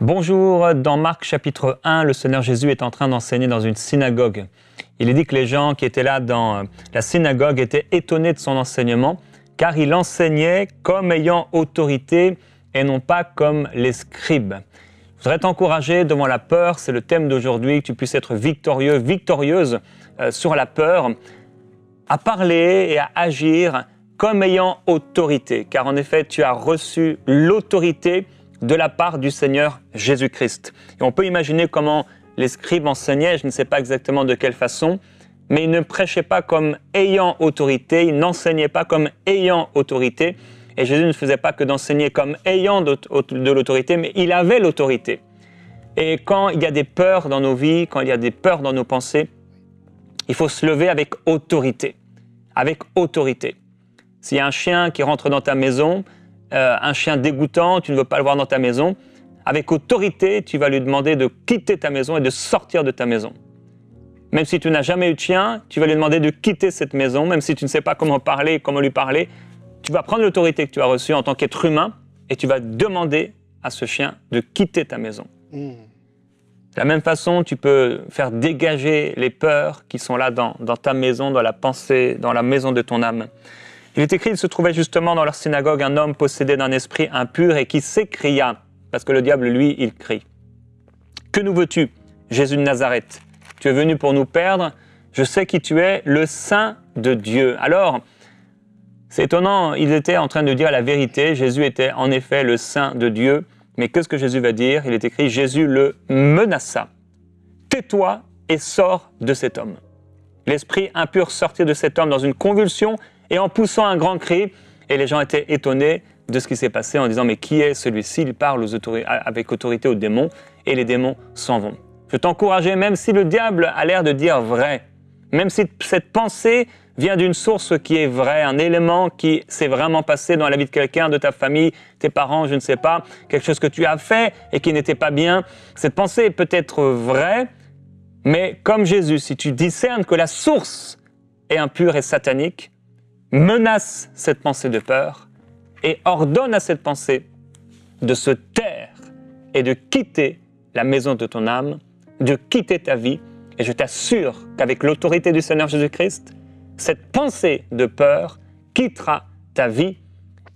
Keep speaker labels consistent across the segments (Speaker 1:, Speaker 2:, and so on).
Speaker 1: Bonjour, dans Marc chapitre 1, le Seigneur Jésus est en train d'enseigner dans une synagogue. Il est dit que les gens qui étaient là dans la synagogue étaient étonnés de son enseignement, car il enseignait comme ayant autorité et non pas comme les scribes. Je voudrais t'encourager devant la peur, c'est le thème d'aujourd'hui, que tu puisses être victorieux, victorieuse sur la peur, à parler et à agir comme ayant autorité, car en effet, tu as reçu l'autorité de la part du Seigneur Jésus-Christ. Et on peut imaginer comment les scribes enseignaient, je ne sais pas exactement de quelle façon, mais ils ne prêchaient pas comme ayant autorité, ils n'enseignaient pas comme ayant autorité, et Jésus ne faisait pas que d'enseigner comme ayant de l'autorité, mais il avait l'autorité. Et quand il y a des peurs dans nos vies, quand il y a des peurs dans nos pensées, il faut se lever avec autorité. Avec autorité. S'il y a un chien qui rentre dans ta maison, un chien dégoûtant, tu ne veux pas le voir dans ta maison, avec autorité, tu vas lui demander de quitter ta maison et de sortir de ta maison. Même si tu n'as jamais eu de chien, tu vas lui demander de quitter cette maison, même si tu ne sais pas comment parler, comment lui parler, tu vas prendre l'autorité que tu as reçue en tant qu'être humain et tu vas demander à ce chien de quitter ta maison. De la même façon, tu peux faire dégager les peurs qui sont là dans ta maison, dans la pensée, dans la maison de ton âme. Il est écrit, il se trouvait justement dans leur synagogue un homme possédé d'un esprit impur et qui s'écria, parce que le diable, lui, il crie. « Que nous veux-tu, Jésus de Nazareth? Tu es venu pour nous perdre, je sais qui tu es, le Saint de Dieu. » Alors, c'est étonnant, il était en train de dire la vérité, Jésus était en effet le Saint de Dieu, mais qu'est-ce que Jésus va dire? Il est écrit, Jésus le menaça. « Tais-toi et sors de cet homme. » L'esprit impur sortit de cet homme dans une convulsion et en poussant un grand cri, et les gens étaient étonnés de ce qui s'est passé en disant « Mais qui est celui-ci ?» Il parle avec autorité aux démons, et les démons s'en vont. Je t'encourageais, même si le diable a l'air de dire vrai, même si cette pensée vient d'une source qui est vraie, un élément qui s'est vraiment passé dans la vie de quelqu'un, de ta famille, tes parents, je ne sais pas, quelque chose que tu as fait et qui n'était pas bien, cette pensée est peut-être vraie, mais comme Jésus, si tu discernes que la source est impure et satanique, menace cette pensée de peur et ordonne à cette pensée de se taire et de quitter la maison de ton âme, de quitter ta vie. Et je t'assure qu'avec l'autorité du Seigneur Jésus-Christ, cette pensée de peur quittera ta vie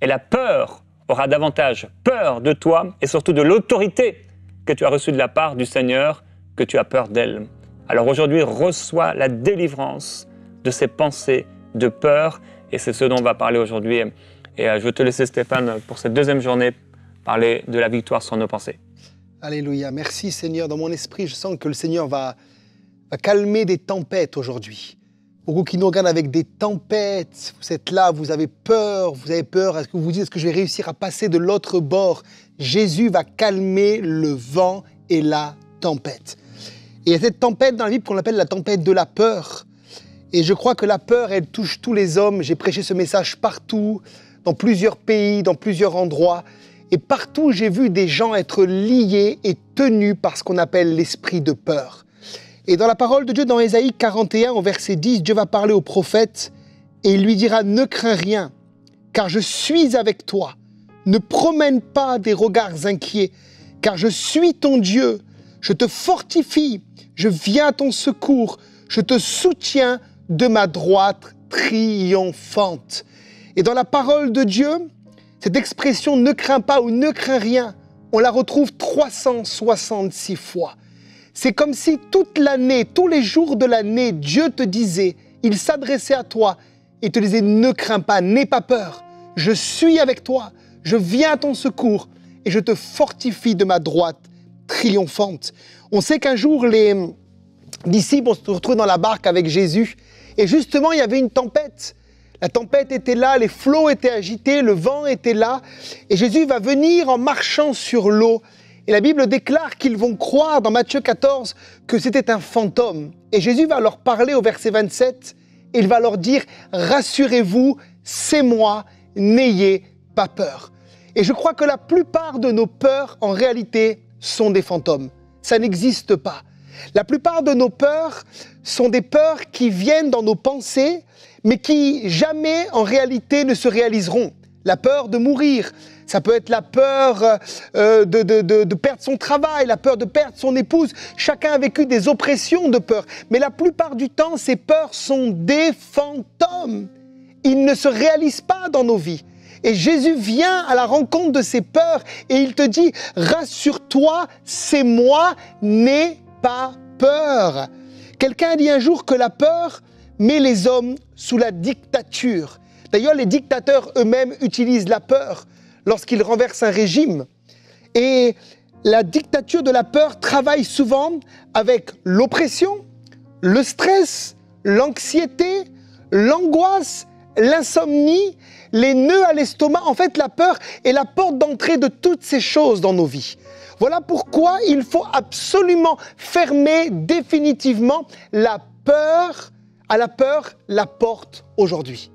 Speaker 1: et la peur aura davantage peur de toi et surtout de l'autorité que tu as reçue de la part du Seigneur, que tu as peur d'elle. Alors aujourd'hui, reçois la délivrance de ces pensées de peur. Et c'est ce dont on va parler aujourd'hui. Et je vais te laisser, Stéphane, pour cette deuxième journée, parler de la victoire sur nos pensées.
Speaker 2: Alléluia. Merci Seigneur. Dans mon esprit, je sens que le Seigneur va calmer des tempêtes aujourd'hui. Beaucoup qui nous regardent avec des tempêtes, vous êtes là, vous avez peur. Est-ce que vous vous dites, est-ce que je vais réussir à passer de l'autre bord? Jésus va calmer le vent et la tempête. Et il y a cette tempête dans la Bible qu'on appelle la tempête de la peur. Et je crois que la peur, elle touche tous les hommes. J'ai prêché ce message partout, dans plusieurs pays, dans plusieurs endroits. Et partout, j'ai vu des gens être liés et tenus par ce qu'on appelle l'esprit de peur. Et dans la parole de Dieu, dans Ésaïe 41, au verset 10, Dieu va parler au prophète et il lui dira « Ne crains rien, car je suis avec toi. Ne promène pas des regards inquiets, car je suis ton Dieu. Je te fortifie, je viens à ton secours, je te soutiens de ma droite triomphante. » Et dans la parole de Dieu, cette expression « ne crains pas » ou « ne crains rien », on la retrouve 366 fois. C'est comme si toute l'année, tous les jours de l'année, Dieu te disait, il s'adressait à toi et te disait « ne crains pas, n'aie pas peur, je suis avec toi, je viens à ton secours et je te fortifie de ma droite triomphante. » On sait qu'un jour, les disciples se retrouvaient dans la barque avec Jésus et justement, il y avait une tempête. La tempête était là, les flots étaient agités, le vent était là et Jésus va venir en marchant sur l'eau. Et la Bible déclare qu'ils vont croire dans Matthieu 14 que c'était un fantôme. Et Jésus va leur parler au verset 27 et il va leur dire « Rassurez-vous, c'est moi, n'ayez pas peur. » Et je crois que la plupart de nos peurs, en réalité, sont des fantômes. Ça n'existe pas. La plupart de nos peurs sont des peurs qui viennent dans nos pensées, mais qui jamais, en réalité, ne se réaliseront. la peur de mourir, ça peut être la peur de perdre son travail, la peur de perdre son épouse. Chacun a vécu des oppressions de peur. Mais la plupart du temps, ces peurs sont des fantômes. Ils ne se réalisent pas dans nos vies. Et Jésus vient à la rencontre de ces peurs et il te dit, rassure-toi, c'est moi, n'aie pas peur. Quelqu'un a dit un jour que la peur met les hommes sous la dictature. D'ailleurs, les dictateurs eux-mêmes utilisent la peur lorsqu'ils renversent un régime. Et la dictature de la peur travaille souvent avec l'oppression, le stress, l'anxiété, l'angoisse, l'insomnie, les nœuds à l'estomac. En fait, la peur est la porte d'entrée de toutes ces choses dans nos vies. Voilà pourquoi il faut absolument fermer définitivement la peur la porte aujourd'hui.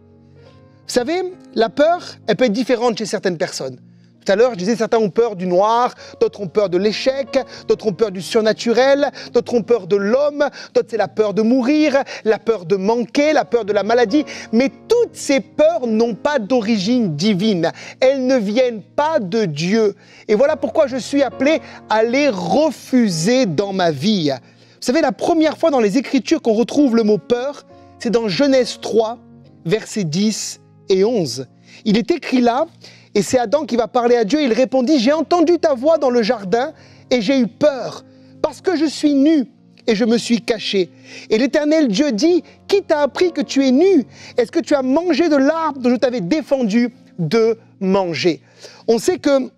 Speaker 2: Vous savez, la peur, elle peut être différente chez certaines personnes. Tout à l'heure, je disais, certains ont peur du noir, d'autres ont peur de l'échec, d'autres ont peur du surnaturel, d'autres ont peur de l'homme, d'autres c'est la peur de mourir, la peur de manquer, la peur de la maladie. Mais toutes ces peurs n'ont pas d'origine divine. Elles ne viennent pas de Dieu. Et voilà pourquoi je suis appelé à les refuser dans ma vie. Vous savez, la première fois dans les Écritures qu'on retrouve le mot peur, c'est dans Genèse 3, versets 10 et 11. Il est écrit là, et c'est Adam qui va parler à Dieu, il répondit « J'ai entendu ta voix dans le jardin et j'ai eu peur, parce que je suis nu et je me suis caché. » Et l'Éternel Dieu dit « Qui t'a appris que tu es nu? Est-ce que tu as mangé de l'arbre dont je t'avais défendu de manger ?» On sait que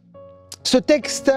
Speaker 2: ce texte,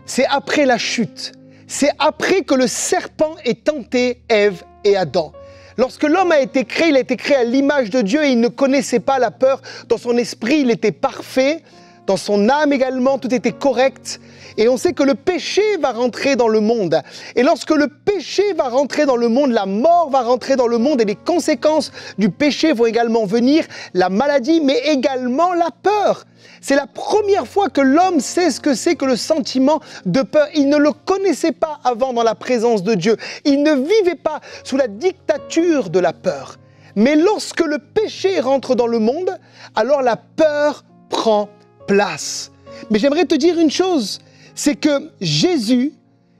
Speaker 2: c'est après la chute. C'est après que le serpent ait tenté Ève et Adam. Lorsque l'homme a été créé, il a été créé à l'image de Dieu et il ne connaissait pas la peur. Dans son esprit, il était parfait. Dans son âme également, tout était correct. Et on sait que le péché va rentrer dans le monde. Et lorsque le péché va rentrer dans le monde, la mort va rentrer dans le monde et les conséquences du péché vont également venir, la maladie, mais également la peur. C'est la première fois que l'homme sait ce que c'est que le sentiment de peur. Il ne le connaissait pas avant dans la présence de Dieu. Il ne vivait pas sous la dictature de la peur. Mais lorsque le péché rentre dans le monde, alors la peur prend place. Mais j'aimerais te dire une chose, c'est que Jésus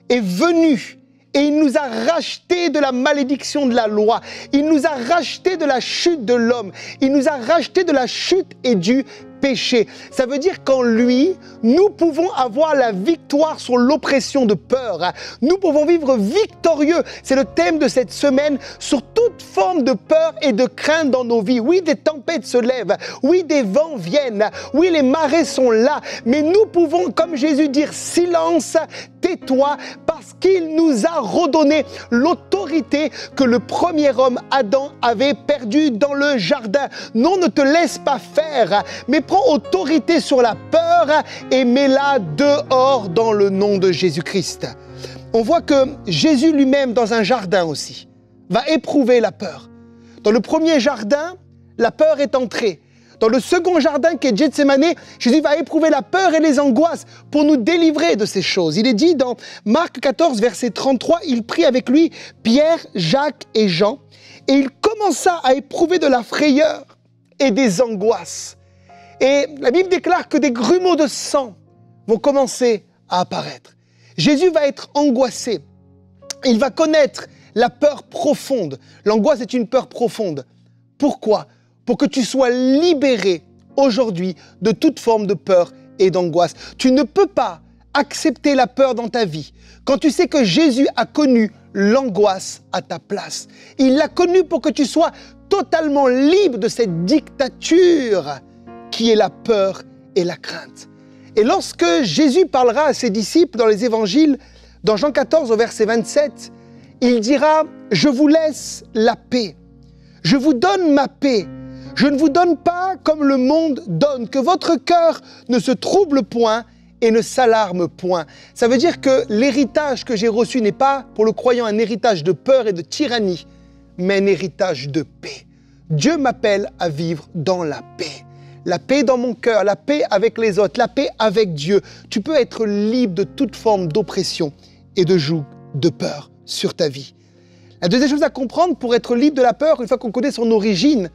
Speaker 2: est venu et il nous a rachetés de la malédiction de la loi. Il nous a rachetés de la chute de l'homme. Il nous a rachetés de la chute et du péché. Ça veut dire qu'en lui, nous pouvons avoir la victoire sur l'oppression de peur. Nous pouvons vivre victorieux. C'est le thème de cette semaine, sur toute forme de peur et de crainte dans nos vies. Oui, des tempêtes se lèvent. Oui, des vents viennent. Oui, les marées sont là. Mais nous pouvons, comme Jésus, dire silence, tais-toi, parce qu'il nous a redonné l'autorité que le premier homme, Adam, avait perdue dans le jardin. Non, ne te laisse pas faire, mais prends autorité sur la peur et mets-la dehors dans le nom de Jésus-Christ. On voit que Jésus lui-même, dans un jardin aussi, va éprouver la peur. Dans le premier jardin, la peur est entrée. Dans le second jardin qui est Gethsémani, Jésus va éprouver la peur et les angoisses pour nous délivrer de ces choses. Il est dit dans Marc 14, verset 33, il prit avec lui Pierre, Jacques et Jean, et il commença à éprouver de la frayeur et des angoisses. Et la Bible déclare que des grumeaux de sang vont commencer à apparaître. Jésus va être angoissé. Il va connaître la peur profonde. L'angoisse est une peur profonde. Pourquoi ? Pour que tu sois libéré aujourd'hui de toute forme de peur et d'angoisse. Tu ne peux pas accepter la peur dans ta vie quand tu sais que Jésus a connu l'angoisse à ta place. Il l'a connu pour que tu sois totalement libre de cette dictature qui est la peur et la crainte. Et lorsque Jésus parlera à ses disciples dans les évangiles, dans Jean 14 au verset 27, il dira « Je vous laisse la paix, je vous donne ma paix, je ne vous donne pas comme le monde donne, que votre cœur ne se trouble point et ne s'alarme point. » Ça veut dire que l'héritage que j'ai reçu n'est pas pour le croyant un héritage de peur et de tyrannie, mais un héritage de paix. Dieu m'appelle à vivre dans la paix. La paix dans mon cœur, la paix avec les autres, la paix avec Dieu. Tu peux être libre de toute forme d'oppression et de joug de peur sur ta vie. La deuxième chose à comprendre pour être libre de la peur, une fois qu'on connaît son origine,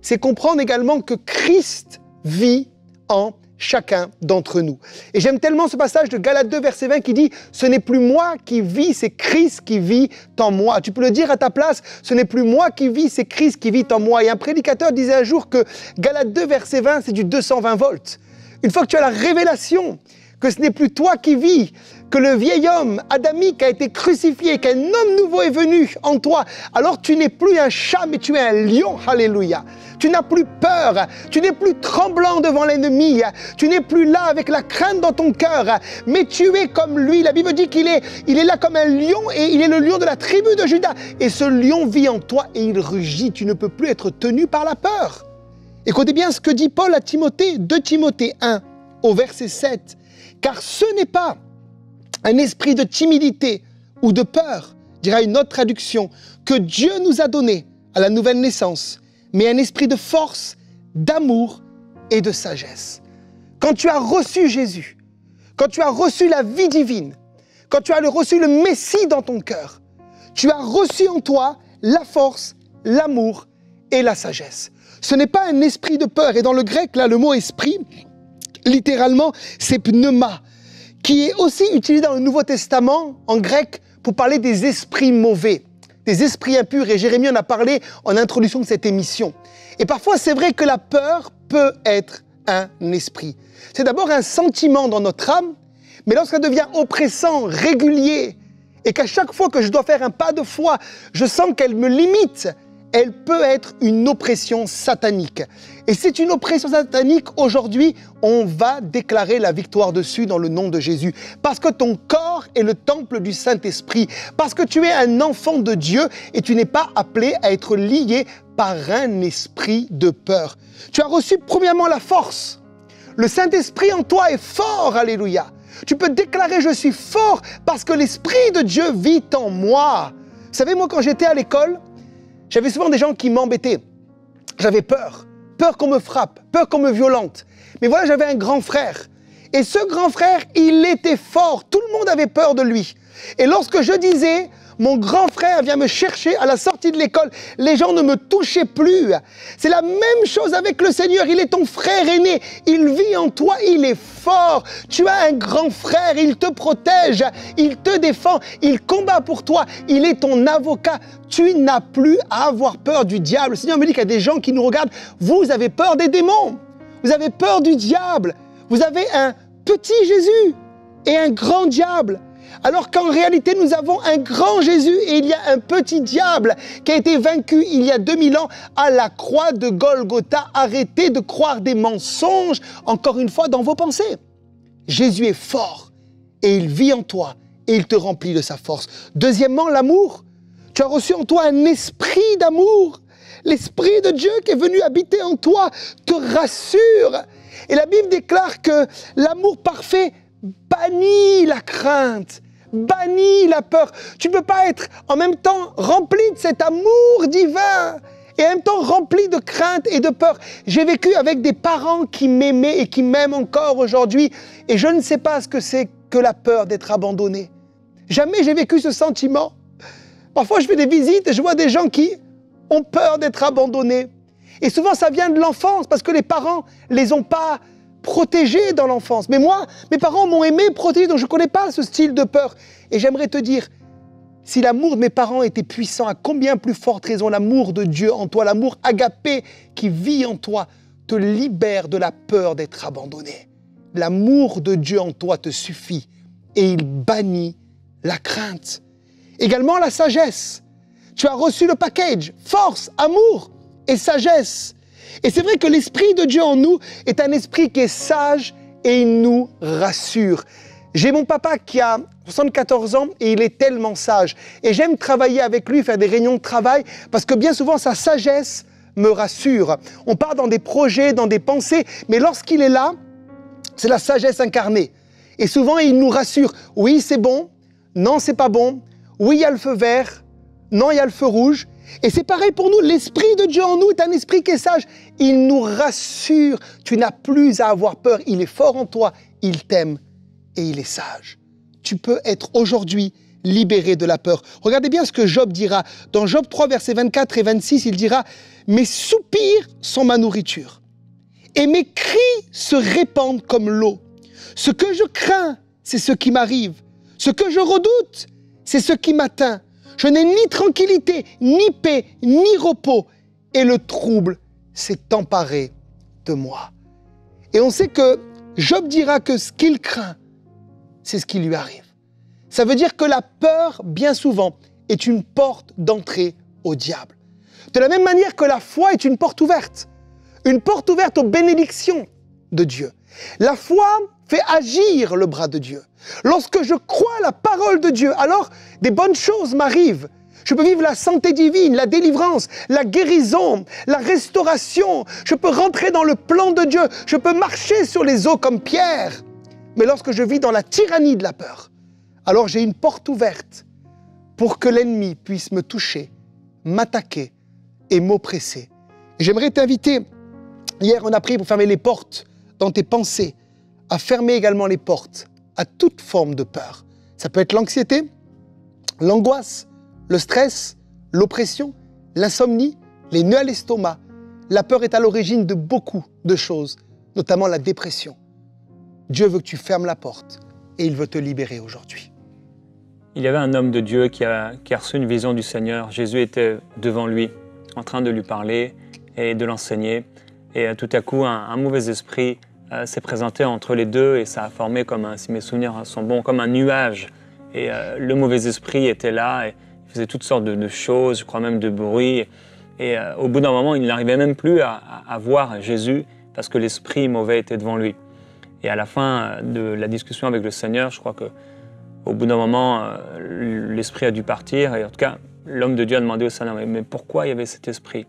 Speaker 2: c'est comprendre également que Christ vit en chacun d'entre nous. Et j'aime tellement ce passage de Galates 2, verset 20 qui dit « Ce n'est plus moi qui vis, c'est Christ qui vit en moi. » Tu peux le dire à ta place, « Ce n'est plus moi qui vis, c'est Christ qui vit en moi. » Et un prédicateur disait un jour que Galates 2, verset 20, c'est du 220 volts. Une fois que tu as la révélation que ce n'est plus toi qui vis, que le vieil homme adamique a été crucifié, qu'un homme nouveau est venu en toi, alors tu n'es plus un chat, mais tu es un lion. Alléluia. Tu n'as plus peur, tu n'es plus tremblant devant l'ennemi, tu n'es plus là avec la crainte dans ton cœur, mais tu es comme lui. La Bible dit qu'il est là comme un lion et il est le lion de la tribu de Juda. Et ce lion vit en toi et il rugit. Tu ne peux plus être tenu par la peur. Écoutez bien ce que dit Paul à Timothée, 2 Timothée 1, au verset 7. Car ce n'est pas un esprit de timidité ou de peur, dira une autre traduction, que Dieu nous a donné à la nouvelle naissance, mais un esprit de force, d'amour et de sagesse. Quand tu as reçu Jésus, quand tu as reçu la vie divine, quand tu as reçu le Messie dans ton cœur, tu as reçu en toi la force, l'amour et la sagesse. Ce n'est pas un esprit de peur. Et dans le grec, là, le mot esprit, littéralement, c'est pneuma, qui est aussi utilisé dans le Nouveau Testament, en grec, pour parler des esprits mauvais, des esprits impurs. Et Jérémie en a parlé en introduction de cette émission. Et parfois, c'est vrai que la peur peut être un esprit. C'est d'abord un sentiment dans notre âme, mais lorsqu'elle devient oppressant, régulier, et qu'à chaque fois que je dois faire un pas de foi, je sens qu'elle me limite, elle peut être une oppression satanique. Et c'est une oppression satanique, aujourd'hui, on va déclarer la victoire dessus dans le nom de Jésus. Parce que ton corps est le temple du Saint-Esprit. Parce que tu es un enfant de Dieu et tu n'es pas appelé à être lié par un esprit de peur. Tu as reçu premièrement la force. Le Saint-Esprit en toi est fort, alléluia. Tu peux déclarer « Je suis fort parce que l'Esprit de Dieu vit en moi ». Vous savez, moi, quand j'étais à l'école, j'avais souvent des gens qui m'embêtaient. J'avais peur qu'on me frappe, peur qu'on me violente. Mais voilà, j'avais un grand frère. Et ce grand frère, il était fort. Tout le monde avait peur de lui. Et lorsque je disais, mon grand frère vient me chercher à la sortie de l'école, les gens ne me touchaient plus. C'est la même chose avec le Seigneur. Il est ton frère aîné. Il vit en toi. Il est fort. Tu as un grand frère. Il te protège. Il te défend. Il combat pour toi. Il est ton avocat. Tu n'as plus à avoir peur du diable. Le Seigneur me dit qu'il y a des gens qui nous regardent. Vous avez peur des démons. Vous avez peur du diable. Vous avez un petit Jésus et un grand diable. Alors qu'en réalité, nous avons un grand Jésus et il y a un petit diable qui a été vaincu il y a 2000 ans à la croix de Golgotha. Arrêtez de croire des mensonges, encore une fois, dans vos pensées. Jésus est fort et il vit en toi et il te remplit de sa force. Deuxièmement, l'amour. Tu as reçu en toi un esprit d'amour. L'Esprit de Dieu qui est venu habiter en toi te rassure. Et la Bible déclare que l'amour parfait bannit la crainte, bannit la peur. Tu ne peux pas être en même temps rempli de cet amour divin et en même temps rempli de crainte et de peur. J'ai vécu avec des parents qui m'aimaient et qui m'aiment encore aujourd'hui et je ne sais pas ce que c'est que la peur d'être abandonné. Jamais j'ai vécu ce sentiment. Parfois je fais des visites et je vois des gens qui ont peur d'être abandonnés. Et souvent ça vient de l'enfance parce que les parents les ont pas protégés dans l'enfance. Mais moi, mes parents m'ont aimé, protégé, donc je ne connais pas ce style de peur. Et j'aimerais te dire, si l'amour de mes parents était puissant, à combien plus forte raison l'amour de Dieu en toi, l'amour agapé qui vit en toi, te libère de la peur d'être abandonné. L'amour de Dieu en toi te suffit et il bannit la crainte. Également la sagesse. Tu as reçu le package, force, amour et sagesse. Et c'est vrai que l'Esprit de Dieu en nous est un esprit qui est sage et il nous rassure. J'ai mon papa qui a 74 ans et il est tellement sage. Et j'aime travailler avec lui, faire des réunions de travail, parce que bien souvent sa sagesse me rassure. On part dans des projets, dans des pensées, mais lorsqu'il est là, c'est la sagesse incarnée. Et souvent il nous rassure. Oui, c'est bon. Non, c'est pas bon. Oui, il y a le feu vert. Non, il y a le feu rouge. Et c'est pareil pour nous, l'Esprit de Dieu en nous est un esprit qui est sage. Il nous rassure, tu n'as plus à avoir peur, il est fort en toi, il t'aime et il est sage. Tu peux être aujourd'hui libéré de la peur. Regardez bien ce que Job dira. Dans Job 3, versets 24 et 26, il dira « Mes soupirs sont ma nourriture et mes cris se répandent comme l'eau. Ce que je crains, c'est ce qui m'arrive. Ce que je redoute, c'est ce qui m'atteint. Je n'ai ni tranquillité, ni paix, ni repos, et le trouble s'est emparé de moi. Et on sait que Job dira que ce qu'il craint, c'est ce qui lui arrive. Ça veut dire que la peur, bien souvent, est une porte d'entrée au diable. De la même manière que la foi est une porte ouverte aux bénédictions de Dieu. La foi fait agir le bras de Dieu. Lorsque je crois à la parole de Dieu, alors des bonnes choses m'arrivent. Je peux vivre la santé divine, la délivrance, la guérison, la restauration. Je peux rentrer dans le plan de Dieu. Je peux marcher sur les eaux comme Pierre. Mais lorsque je vis dans la tyrannie de la peur, alors j'ai une porte ouverte pour que l'ennemi puisse me toucher, m'attaquer et m'oppresser. J'aimerais t'inviter, hier on a prié pour fermer les portes dans tes pensées, à fermer également les portes à toute forme de peur. Ça peut être l'anxiété, l'angoisse, le stress, l'oppression, l'insomnie, les nœuds à l'estomac. La peur est à l'origine de beaucoup de choses, notamment la dépression. Dieu veut que tu fermes la porte et il veut te libérer aujourd'hui.
Speaker 1: Il y avait un homme de Dieu qui a reçu une vision du Seigneur. Jésus était devant lui, en train de lui parler et de l'enseigner. Et tout à coup, un mauvais esprit s'est présenté entre les deux et ça a formé, si mes souvenirs sont bons, comme un nuage. Et le mauvais esprit était là et il faisait toutes sortes de choses, je crois même de bruit. Et au bout d'un moment, il n'arrivait même plus à voir Jésus parce que l'esprit mauvais était devant lui. Et à la fin de la discussion avec le Seigneur, je crois qu'au bout d'un moment, l'esprit a dû partir. Et en tout cas, l'homme de Dieu a demandé au Seigneur, mais pourquoi il y avait cet esprit?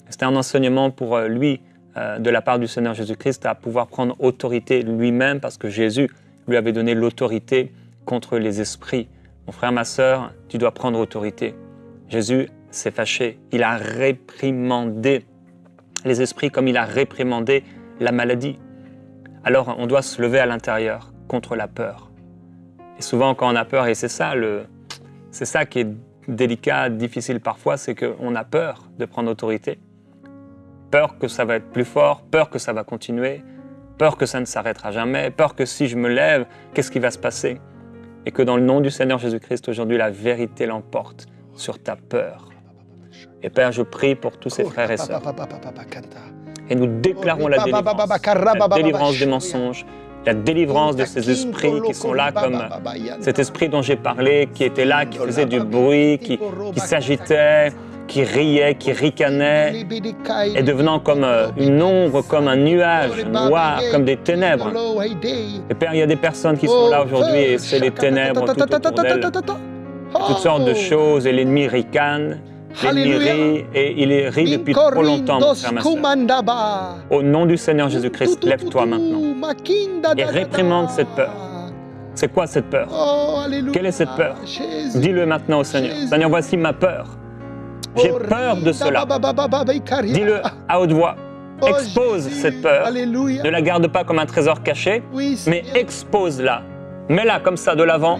Speaker 1: C'était un enseignement pour lui, de la part du Seigneur Jésus-Christ, à pouvoir prendre autorité lui-même, parce que Jésus lui avait donné l'autorité contre les esprits. Mon frère, ma sœur, tu dois prendre autorité. Jésus s'est fâché. Il a réprimandé les esprits comme il a réprimandé la maladie. Alors, on doit se lever à l'intérieur contre la peur. Et souvent, quand on a peur, et c'est ça qui est délicat, difficile parfois, c'est qu'on a peur de prendre autorité. Peur que ça va être plus fort, peur que ça va continuer, peur que ça ne s'arrêtera jamais, peur que si je me lève, qu'est-ce qui va se passer? Et que dans le nom du Seigneur Jésus-Christ, aujourd'hui, la vérité l'emporte sur ta peur. Et Père, je prie pour tous ces frères et sœurs. Et nous déclarons la délivrance des mensonges, la délivrance de ces esprits qui sont là, comme cet esprit dont j'ai parlé, qui était là, qui faisait du bruit, qui s'agitait, qui riait, qui ricanait, et devenant comme une ombre, comme un nuage noir, comme des ténèbres. Et Père, il y a des personnes qui sont là aujourd'hui et c'est les ténèbres tout autour d'elles. Toutes sortes de choses et l'ennemi ricane. L'ennemi rit et il rit depuis trop longtemps, mon frère, ma sœur. Au nom du Seigneur Jésus-Christ, lève-toi maintenant et réprimande cette peur. C'est quoi cette peur? Quelle est cette peur? Dis-le maintenant au Seigneur. Seigneur, voici ma peur. J'ai peur de cela. Dis-le à haute voix. Expose cette peur. Ne la garde pas comme un trésor caché, mais expose-la. Mets-la comme ça de l'avant,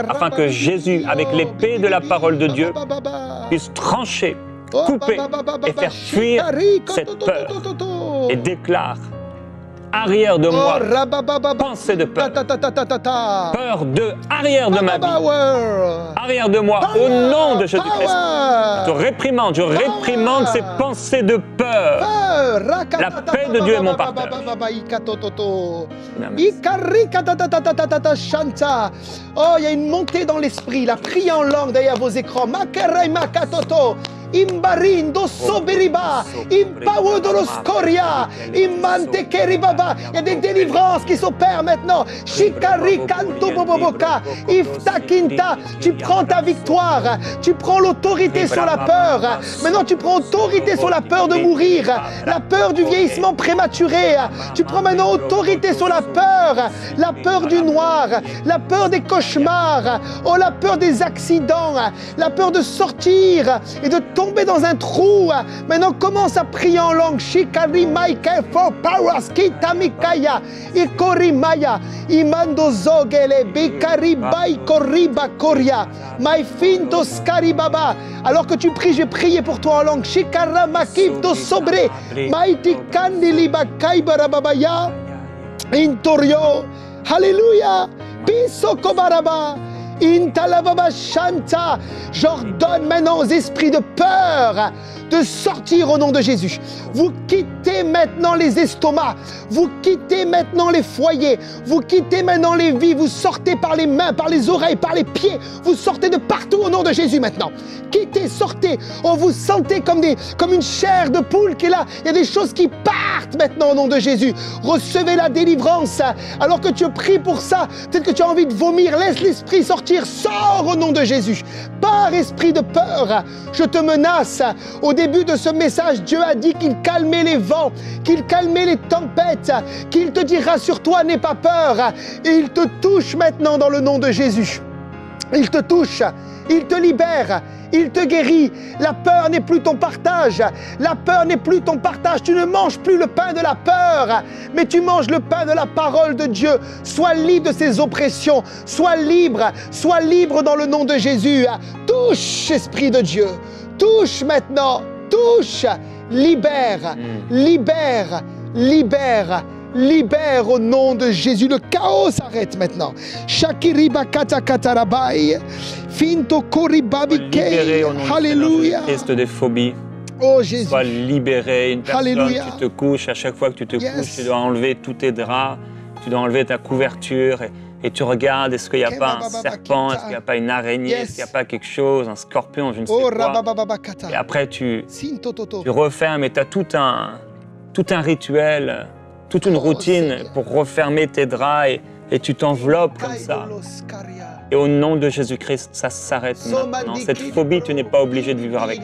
Speaker 1: afin que Jésus, avec l'épée de la parole de Dieu, puisse trancher, couper et faire fuir cette peur. Et déclare, arrière de moi, pensée de peur. Peur de, arrière de ma vie. Arrière de moi, au nom de Jésus-Christ. Je réprimande ces pensées de peur. La paix de Dieu est mon partage.
Speaker 2: Oh, il y a une montée dans l'esprit, la prière en langue derrière vos écrans. Imbarindo soberiba, impawodo scoria, imante keribaba. Il y a des délivrances qui s'opèrent maintenant. Shikari kanto boboboka, iftakinta. Tu prends ta victoire, tu prends l'autorité sur la peur. Maintenant, tu prends autorité sur la peur de mourir, la peur du vieillissement prématuré. Tu prends maintenant autorité sur la peur du noir, la peur des cauchemars, oh la peur des accidents, la peur de sortir et de tomber tombé dans un trou. Maintenant, commence à prier en langue. Shikari Maika for Paras Kitamikaya. Ikori Maya. Imando Zogele. Bikari Bai Koriba Koria. My Finto Skaribaba. Alors que tu pries, j'ai prié pour toi en langue. Shikara Makifto Sobre. Maiti Kandiliba Kaibarababaya. Intorio. Alléluia. Piso Kobaraba. Intalababa Shanta. J'ordonne maintenant aux esprits de peur de sortir au nom de Jésus. Vous quittez maintenant les estomacs. Vous quittez maintenant les foyers. Vous quittez maintenant les vies. Vous sortez par les mains, par les oreilles, par les pieds. Vous sortez de partout au nom de Jésus maintenant. Quittez, sortez. On vous sentez comme une chair de poule qui est là. Il y a des choses qui partent maintenant au nom de Jésus. Recevez la délivrance. Alors que tu pries pour ça, peut-être que tu as envie de vomir. Laisse l'esprit sortir. Sors au nom de Jésus. Par esprit de peur, je te menace. Au début de ce message, Dieu a dit qu'il calmait les vents, qu'il calmait les tempêtes, qu'il te dit rassure-toi, n'aie pas peur. Et il te touche maintenant dans le nom de Jésus. Il te touche, il te libère, il te guérit. La peur n'est plus ton partage. La peur n'est plus ton partage. Tu ne manges plus le pain de la peur, mais tu manges le pain de la parole de Dieu. Sois libre de ces oppressions. Sois libre dans le nom de Jésus. Touche, Esprit de Dieu. Touche maintenant. Touche. Libère. Libère. Libère. Libère au nom de Jésus. Le chaos s'arrête maintenant. Shakiriba kata katarabai. Finto koribabike. Alléluia.
Speaker 1: Christ des phobies.
Speaker 2: Oh Jésus.
Speaker 1: Sois libéré. Une personne,
Speaker 2: Alléluia.
Speaker 1: tu te couches. À chaque fois que tu te couches, tu dois enlever tous tes draps. Tu dois enlever ta couverture. Et tu regardes, est-ce qu'il n'y a pas un serpent? Est-ce qu'il n'y a pas une araignée? Est-ce qu'il n'y a pas quelque chose? Un scorpion, je ne sais quoi. Et après, tu refermes et tu as tout un rituel, toute une routine pour refermer tes draps et tu t'enveloppes comme ça. Et au nom de Jésus-Christ, ça s'arrête maintenant. Cette phobie, tu n'es pas obligé de vivre avec.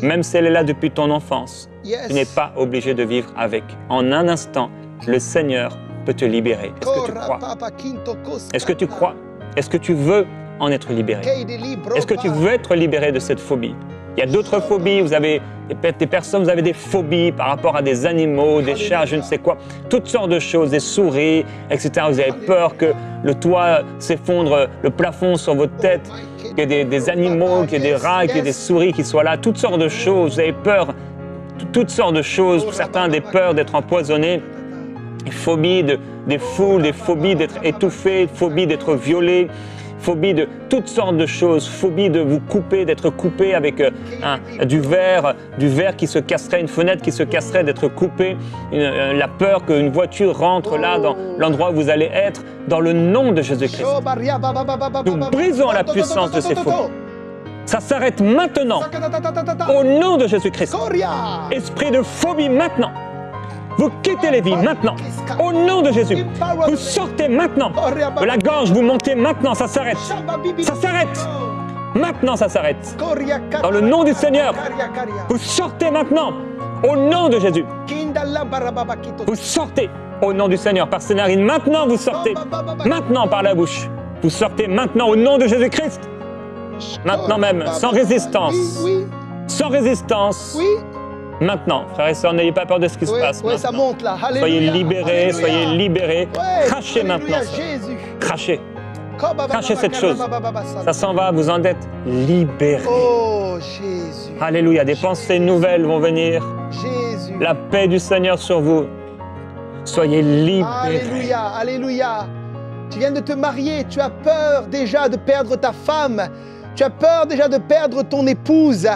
Speaker 1: Même si elle est là depuis ton enfance, tu n'es pas obligé de vivre avec. En un instant, le Seigneur peut te libérer. Est-ce que tu crois? Est-ce que tu crois? Est-ce que tu veux en être libéré? Est-ce que tu veux être libéré de cette phobie? Il y a d'autres phobies, vous avez des personnes, vous avez des phobies par rapport à des animaux, des chats, je ne sais quoi, toutes sortes de choses, des souris, etc. Vous avez peur que le toit s'effondre, le plafond sur votre tête, qu'il y ait des animaux, qu'il y ait des rats, qu'il y ait des souris qui soient là, toutes sortes de choses. Vous avez peur, toutes sortes de choses. Certains ont des peurs d'être empoisonnés. Phobie des foules, des phobies d'être étouffé, phobie d'être violé, phobie de toutes sortes de choses, phobie de vous couper, d'être coupé avec du verre qui se casserait, une fenêtre qui se casserait, d'être coupé, la peur qu'une voiture rentre là dans l'endroit où vous allez être, dans le nom de Jésus-Christ. Nous brisons la puissance de ces phobies. Ça s'arrête maintenant, au nom de Jésus-Christ. Esprit de phobie maintenant. Vous quittez les vies maintenant, au nom de Jésus. Vous sortez maintenant de la gorge, vous montez maintenant, ça s'arrête. Ça s'arrête. Maintenant, ça s'arrête. Dans le nom du Seigneur, vous sortez maintenant, au nom de Jésus. Vous sortez au nom du Seigneur par ses narines. Maintenant, vous sortez. Maintenant, par la bouche. Vous sortez maintenant au nom de Jésus-Christ. Maintenant même, sans résistance. Sans résistance. Maintenant, frères et sœurs, n'ayez pas peur de ce qui se passe.
Speaker 2: Ça monte là. Alléluia.
Speaker 1: Soyez libérés,
Speaker 2: Alléluia.
Speaker 1: soyez libérés. Crachez
Speaker 2: Alléluia,
Speaker 1: maintenant.
Speaker 2: Jésus.
Speaker 1: Crachez. Crachez cette chose. Ça s'en va, vous en êtes libérés.
Speaker 2: Oh Jésus.
Speaker 1: Alléluia. Des pensées nouvelles vont venir.
Speaker 2: Jésus.
Speaker 1: La paix du Seigneur sur vous. Soyez libérés.
Speaker 2: Alléluia. Alléluia. Tu viens de te marier. Tu as peur déjà de perdre ta femme. Tu as peur déjà de perdre ton épouse.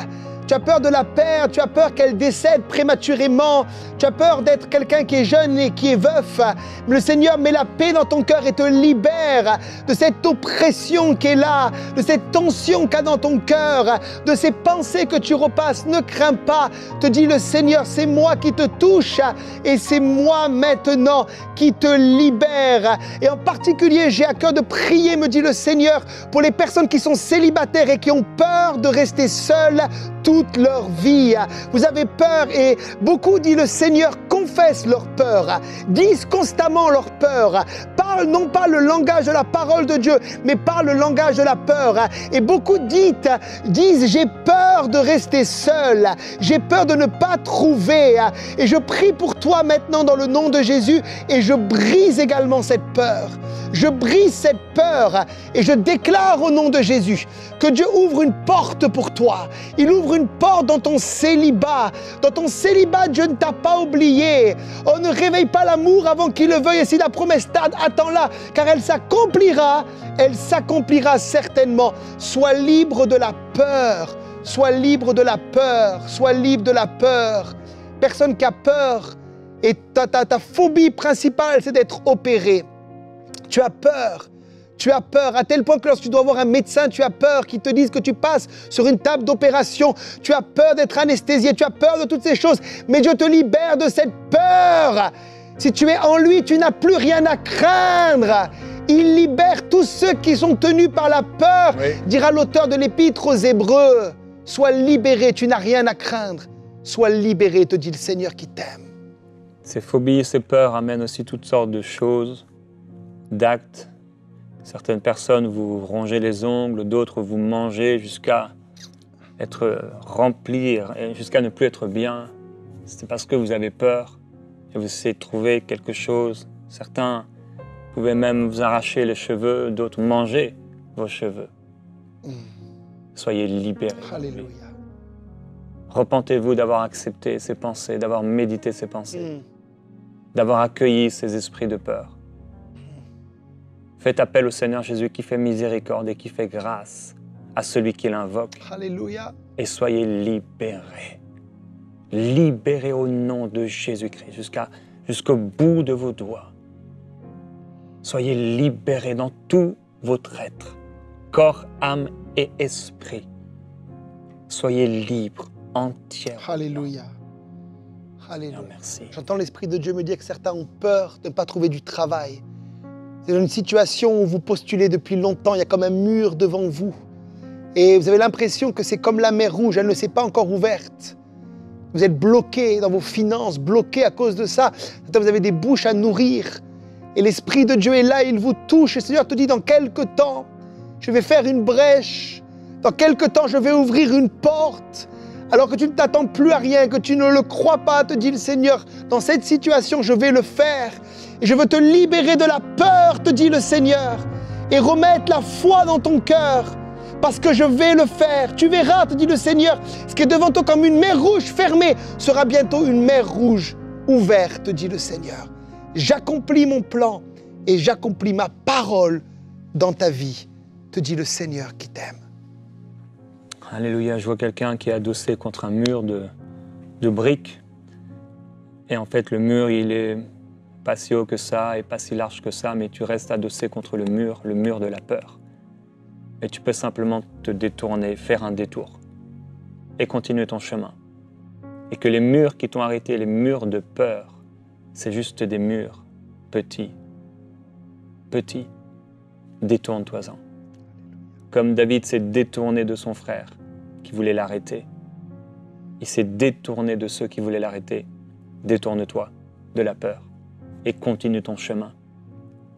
Speaker 2: Tu as peur de la perdre, tu as peur qu'elle décède prématurément, tu as peur d'être quelqu'un qui est jeune et qui est veuf. Mais le Seigneur met la paix dans ton cœur et te libère de cette oppression qui est là, de cette tension qu'il y a dans ton cœur, de ces pensées que tu repasses. Ne crains pas, te dit le Seigneur, c'est moi qui te touche et c'est moi maintenant qui te libère. Et en particulier, j'ai à cœur de prier, me dit le Seigneur, pour les personnes qui sont célibataires et qui ont peur de rester seules toute leur vie. Vous avez peur et beaucoup, dit le Seigneur, confessent leur peur, disent constamment leur peur, parle non pas le langage de la parole de Dieu, mais parle le langage de la peur. Et beaucoup disent, j'ai peur de rester seul, j'ai peur de ne pas trouver. Et je prie pour toi maintenant dans le nom de Jésus et je brise également cette peur. Je brise cette peur et je déclare au nom de Jésus que Dieu ouvre une porte pour toi. Il ouvre une porte dans ton célibat. Dans ton célibat, Dieu ne t'a pas oublié. On ne réveille pas l'amour avant qu'il le veuille. Et si la promesse tarde, attends-la, car elle s'accomplira certainement. Sois libre de la peur. Sois libre de la peur. Sois libre de la peur. Personne qui a peur, et ta phobie principale, c'est d'être opéré. Tu as peur à tel point que lorsque tu dois voir un médecin, tu as peur qu'il te dise que tu passes sur une table d'opération. Tu as peur d'être anesthésié, tu as peur de toutes ces choses. Mais Dieu te libère de cette peur. Si tu es en lui, tu n'as plus rien à craindre. Il libère tous ceux qui sont tenus par la peur, dira l'auteur de l'Épître aux Hébreux. Sois libéré, tu n'as rien à craindre. Sois libéré, te dit le Seigneur qui t'aime.
Speaker 1: Ces phobies, ces peurs amènent aussi toutes sortes de choses, d'actes. Certaines personnes vous rongez les ongles, d'autres vous mangez jusqu'à être remplis, jusqu'à ne plus être bien. C'est parce que vous avez peur et vous essayez de trouver quelque chose. Certains pouvaient même vous arracher les cheveux, d'autres manger vos cheveux. Soyez libérés.
Speaker 2: Alléluia.
Speaker 1: Repentez-vous d'avoir accepté ces pensées, d'avoir médité ces pensées, d'avoir accueilli ces esprits de peur. Faites appel au Seigneur Jésus qui fait miséricorde et qui fait grâce à celui qui l'invoque.
Speaker 2: Alléluia.
Speaker 1: Et soyez libérés. Libérés au nom de Jésus-Christ jusqu'au bout de vos doigts. Soyez libérés dans tout votre être, corps, âme et esprit. Soyez libres entièrement.
Speaker 2: Alléluia. Alléluia.
Speaker 1: Merci.
Speaker 2: J'entends l'Esprit de Dieu me dire que certains ont peur de ne pas trouver du travail. C'est dans une situation où vous postulez depuis longtemps, il y a comme un mur devant vous. Et vous avez l'impression que c'est comme la mer Rouge, elle ne s'est pas encore ouverte. Vous êtes bloqué dans vos finances, bloqué à cause de ça. Vous avez des bouches à nourrir. Et l'Esprit de Dieu est là, il vous touche. Et le Seigneur te dit, dans quelque temps, je vais faire une brèche. Dans quelque temps, je vais ouvrir une porte. Alors que tu ne t'attends plus à rien, que tu ne le crois pas, te dit le Seigneur. Dans cette situation, je vais le faire. Et je veux te libérer de la peur, te dit le Seigneur. Et remettre la foi dans ton cœur. Parce que je vais le faire. Tu verras, te dit le Seigneur. Ce qui est devant toi comme une mer rouge fermée sera bientôt une mer rouge ouverte, te dit le Seigneur. J'accomplis mon plan et j'accomplis ma parole dans ta vie, te dit le Seigneur qui t'aime.
Speaker 1: Alléluia, je vois quelqu'un qui est adossé contre un mur de briques. Et en fait, le mur, il est pas si haut que ça et pas si large que ça, mais tu restes adossé contre le mur de la peur. Et tu peux simplement te détourner, faire un détour et continuer ton chemin. Et que les murs qui t'ont arrêté, les murs de peur, c'est juste des murs petits. Petits. Détourne-toi-en. Comme David s'est détourné de son frère qui voulait l'arrêter. Il s'est détourné de ceux qui voulaient l'arrêter. Détourne-toi de la peur et continue ton chemin.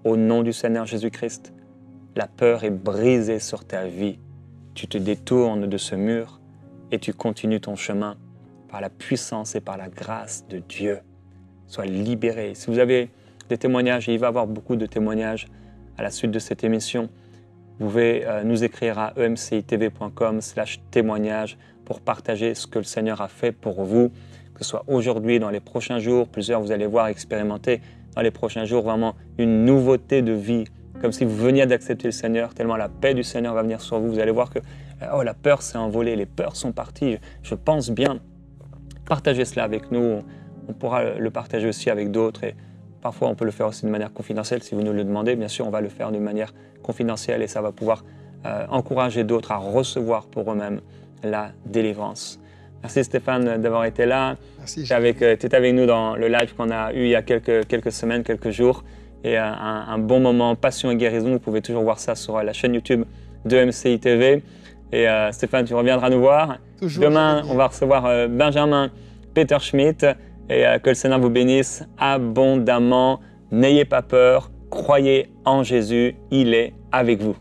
Speaker 1: Au nom du Seigneur Jésus-Christ, la peur est brisée sur ta vie. Tu te détournes de ce mur et tu continues ton chemin par la puissance et par la grâce de Dieu. Sois libéré. Si vous avez des témoignages, et il va y avoir beaucoup de témoignages à la suite de cette émission, vous pouvez nous écrire à emcitv.com/témoignage pour partager ce que le Seigneur a fait pour vous, que ce soit aujourd'hui, dans les prochains jours. Plusieurs, vous allez voir, expérimenter dans les prochains jours vraiment une nouveauté de vie, comme si vous veniez d'accepter le Seigneur, tellement la paix du Seigneur va venir sur vous. Vous allez voir que la peur s'est envolée, les peurs sont parties. Je pense bien. Partagez cela avec nous. On pourra le partager aussi avec d'autres. Et parfois, on peut le faire aussi de manière confidentielle. Si vous nous le demandez, bien sûr, on va le faire de manière confidentielle et ça va pouvoir encourager d'autres à recevoir pour eux-mêmes la délivrance. Merci Stéphane d'avoir été là.
Speaker 2: Merci.
Speaker 1: Tu étais avec nous dans le live qu'on a eu il y a quelques semaines, quelques jours. Et un bon moment, passion et guérison. Vous pouvez toujours voir ça sur la chaîne YouTube de MCI TV. Et Stéphane, tu reviendras nous voir.
Speaker 2: Toujours.
Speaker 1: Demain, on va recevoir Benjamin Peter Schmidt. Et que le Seigneur vous bénisse abondamment. N'ayez pas peur, croyez en Jésus, il est avec vous.